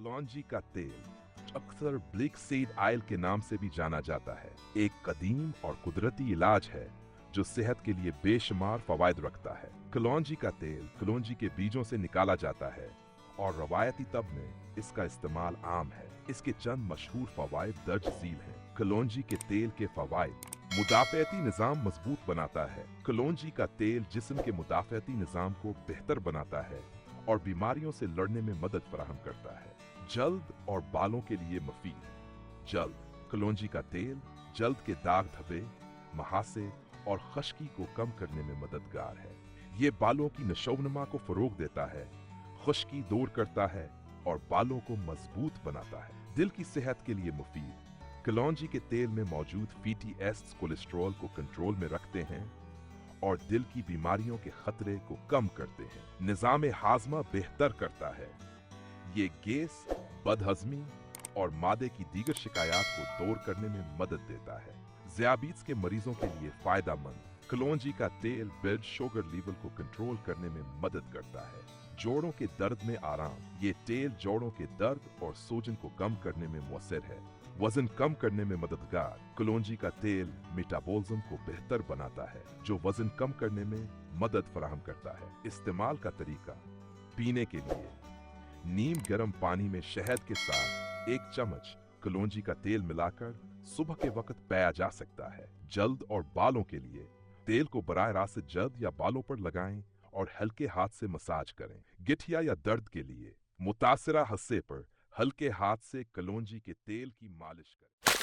कलौंजी का तेल अक्सर ब्लैक सीड ऑयल के नाम से भी जाना जाता है, एक कदीम और कुदरती इलाज है जो सेहत के लिए बेशुमार फवायद रखता है। कलौंजी का तेल कलौंजी के बीजों से निकाला जाता है और रवायती तब में इसका इस्तेमाल आम है। इसके चंद मशहूर फवायद दर्ज झील हैं। कलौंजी के तेल के फवायद: मुदाफ़अती निज़ाम मजबूत बनाता है। कलौंजी का तेल जिस्म के मुदाफ़अती निज़ाम को बेहतर बनाता है और बीमारियों से लड़ने में मदद फराहम करता है। जल्द और बालों के लिए मुफीद। जल्द: कलौंजी का तेल जल्द के दाग धब्बे, महासे और खश्की को कम करने में मददगार है। ये बालों की नशोनुमा को फरोग देता है, खुश्की दूर करता है और बालों को मजबूत बनाता है। दिल की सेहत के लिए मुफीद: कलौंजी के तेल में मौजूद फैटी एसिड्स कोलेस्ट्रॉल को कंट्रोल में रखते हैं और दिल की बीमारियों के खतरे को कम करते हैं। निज़ाम हाजमा बेहतर करता है। ये गैस, बदहजमी और मादे की दीगर शिकायत को दूर करने में मदद देता है। ज़ियाबीत्स के मरीजों के लिए फायदेमंद: कलौंजी का तेल ब्लड शुगर लेवल को कंट्रोल करने में मदद करता है। जोड़ों के दर्द में आराम: ये तेल जोड़ों के दर्द और सूजन को कम करने में मुअस्सर है। वजन कम करने में मददगार: कलौंजी का तेल मेटाबॉलिज्म को बेहतर बनाता है, जो वजन कम करने में मदद फराहम करता है। इस्तेमाल का तरीका: पीने के लिए नीम गर्म पानी में शहद के साथ 1 चम्मच कलौंजी का तेल मिलाकर सुबह के वक्त पिया जा सकता है। जल्द और बालों के लिए तेल को बराह रास्त जल्द या बालों पर लगाएं और हल्के हाथ से मसाज करें। गिठिया या दर्द के लिए मुतासरा हिस्से पर हल्के हाथ से कलौंजी के तेल की मालिश करें।